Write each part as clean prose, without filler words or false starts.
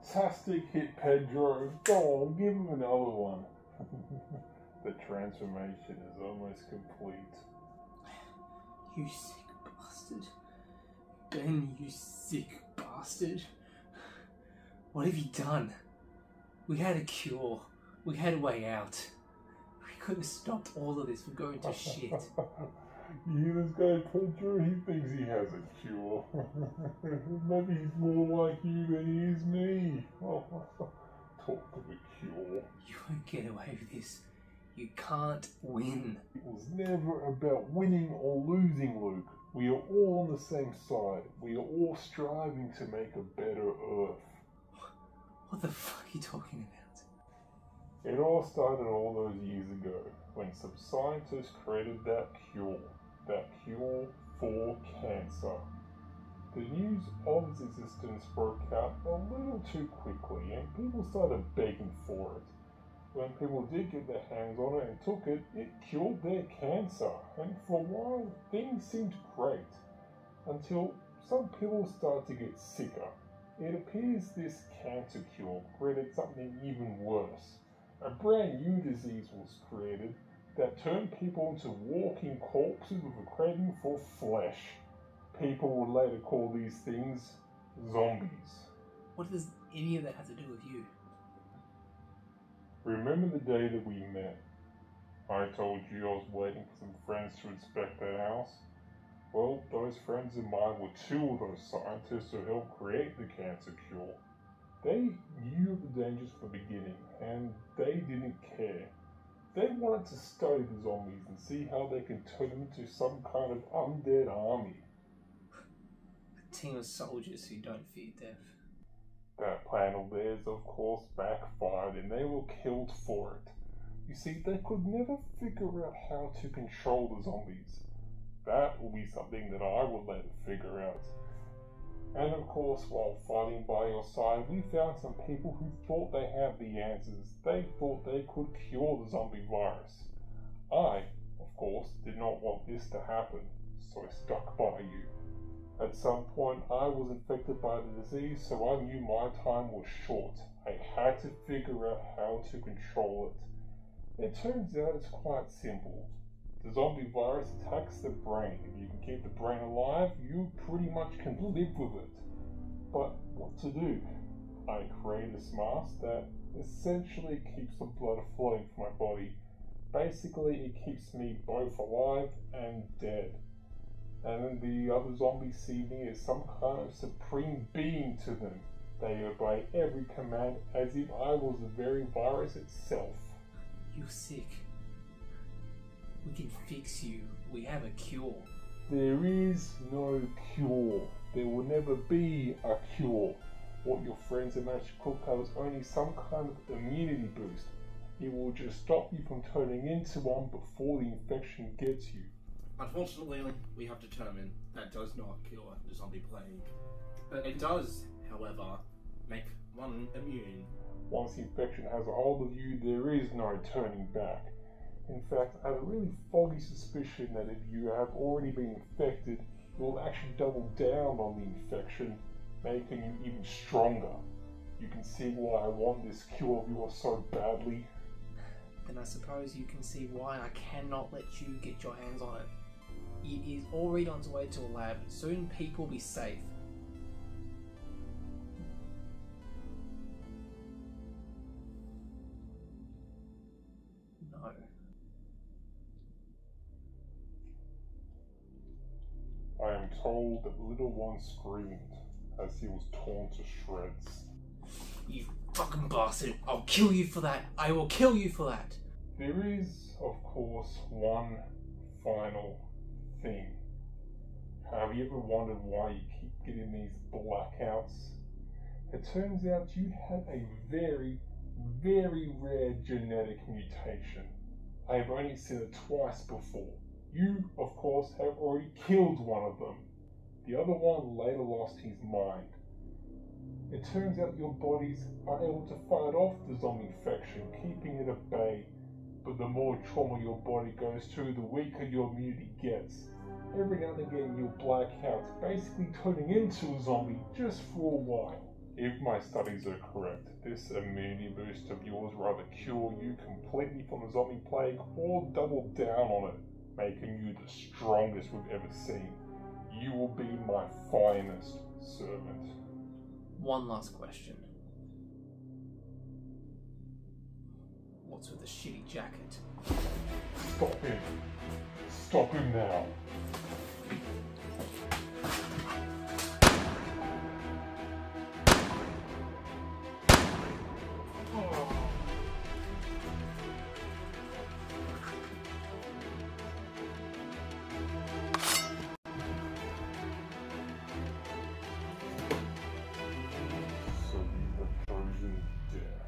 Fantastic hit, Pedro. Go on, give him another one. The transformation is almost complete. You sick bastard. Ben, you sick bastard. What have you done? We had a cure. We had a way out. We could have stopped all of this from going to shit. You hear this guy, Pedro? He thinks he has a cure. Maybe he's more like you than he is me. Talk of a cure. You won't get away with this. You can't win. It was never about winning or losing, Luke. We are all on the same side. We are all striving to make a better Earth. What the fuck are you talking about? It all started all those years ago when some scientists created that cure for cancer. The news of its existence broke out a little too quickly and people started begging for it. When people did get their hands on it and took it, it cured their cancer, and for a while things seemed great, until some people started to get sicker. It appears this cancer cure created something even worse. A brand new disease was created that turned people into walking corpses with a craving for flesh. People would later call these things zombies. What does any of that have to do with you? Remember the day that we met? I told you I was waiting for some friends to inspect that house. Well, those friends of mine were two of those scientists who helped create the cancer cure. They knew of the dangers from the beginning, and they didn't care. They wanted to study the zombies and see how they can turn them into some kind of undead army. A team of soldiers who don't fear death. That plan of theirs, of course, backfired and they were killed for it. You see, they could never figure out how to control the zombies. That will be something that I will later figure out. And of course, while fighting by your side, we found some people who thought they had the answers. They thought they could cure the zombie virus. I, of course, did not want this to happen, so I stuck by you. At some point, I was infected by the disease, so I knew my time was short. I had to figure out how to control it. It turns out it's quite simple. The zombie virus attacks the brain. If you can keep the brain alive, you pretty much can live with it. But what to do? I created this mask that essentially keeps the blood flowing from my body. Basically, it keeps me both alive and dead. And then the other zombies see me as some kind of supreme being to them. They obey every command as if I was the very virus itself. You're sick. We can fix you. We have a cure. There is no cure. There will never be a cure. What your friends have managed to cook up is only some kind of immunity boost. It will just stop you from turning into one before the infection gets you. Unfortunately, we have determined that does not cure the zombie plague. But it does, however, make one immune. Once the infection has a hold of you, there is no turning back. In fact, I have a really foggy suspicion that if you have already been infected, it will actually double down on the infection, making you even stronger. You can see why I want this cure of yours so badly. Then I suppose you can see why I cannot let you get your hands on it. It is already on its way to a lab. Soon people will be safe. No. I am told that the little one screamed as he was torn to shreds. You fucking bastard. I'll kill you for that. I will kill you for that. There is, of course, one final thing. Have you ever wondered why you keep getting these blackouts? It turns out you have a very, very rare genetic mutation. I have only seen it twice before. You, of course, have already killed one of them. The other one later lost his mind. It turns out your bodies are able to fight off the zombie infection, keeping it at bay. But the more trauma your body goes through, the weaker your immunity gets. Every now and again you'll black out, basically turning into a zombie just for a while. If my studies are correct, this immunity boost of yours will either cure you completely from the zombie plague or double down on it, making you the strongest we've ever seen. You will be my finest servant. One last question. What's with the shitty jacket? Stop him. Stop him now. So you have chosen death.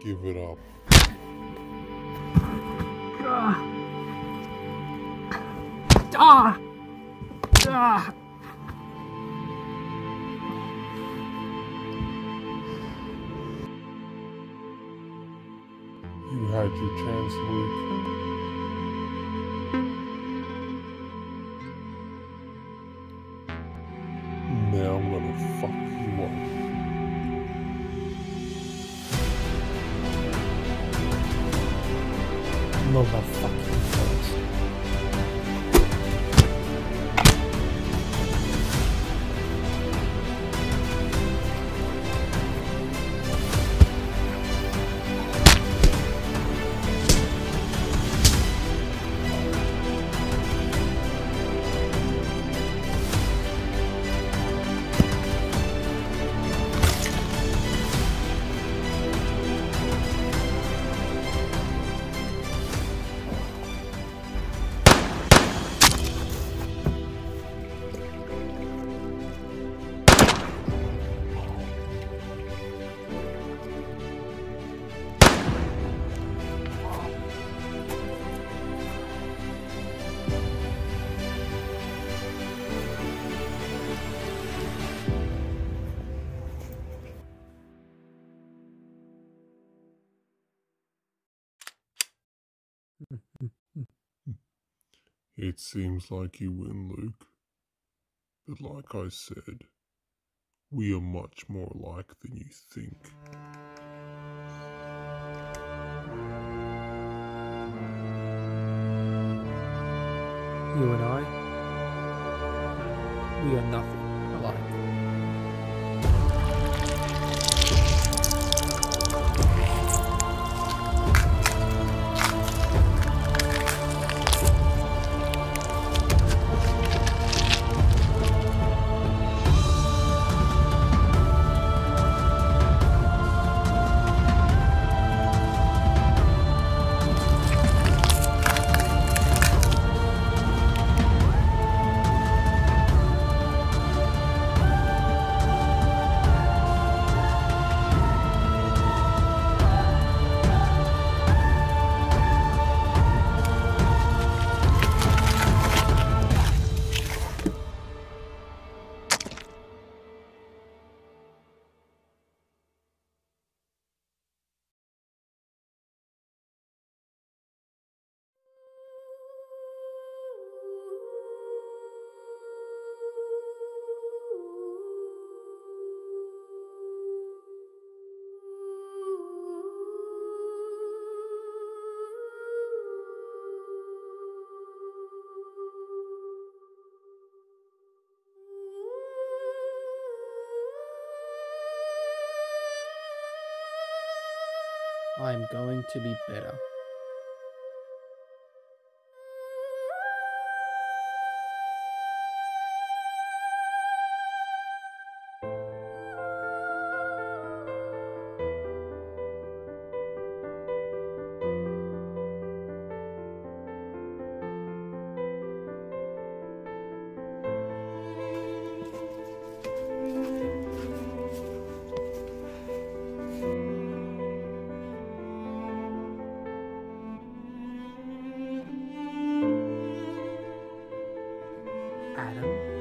Give it up. You had your chance, Luke. Now I'm gonna fuck you up. Motherfucking face. It seems like you win, Luke. But like I said, we are much more alike than you think. You and I, we are nothing alike. I'm going to be better. Adam?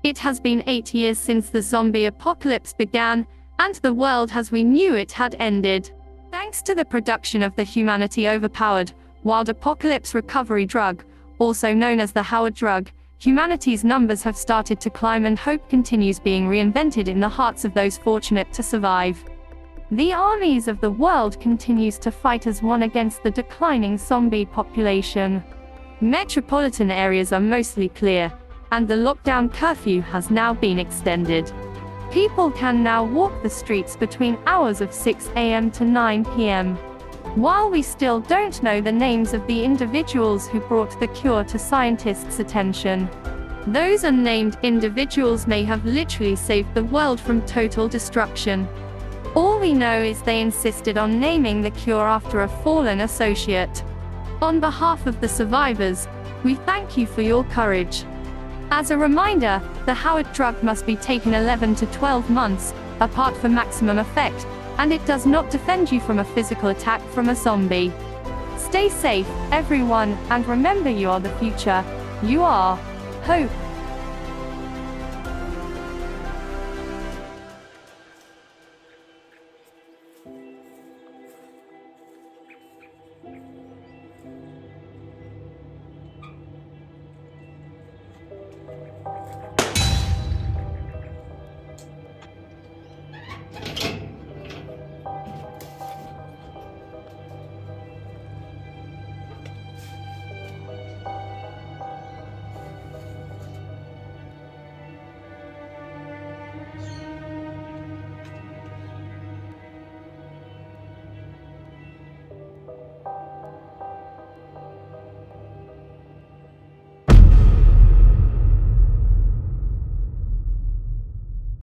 It has been 8 years since the zombie apocalypse began, and the world as we knew it had ended. Thanks to the production of the humanity overpowered wild apocalypse recovery drug, also known as the Howard drug, humanity's numbers have started to climb and hope continues being reinvented in the hearts of those fortunate to survive. The armies of the world continues to fight as one against the declining zombie population. Metropolitan areas are mostly clear, and the lockdown curfew has now been extended. People can now walk the streets between hours of 6 a.m. to 9 p.m. While we still don't know the names of the individuals who brought the cure to scientists' attention, those unnamed individuals may have literally saved the world from total destruction. All we know is they insisted on naming the cure after a fallen associate. On behalf of the survivors, we thank you for your courage. As a reminder, the Howard drug must be taken 11 to 12 months apart for maximum effect, and it does not defend you from a physical attack from a zombie. Stay safe, everyone, and remember you are the future. You are hope.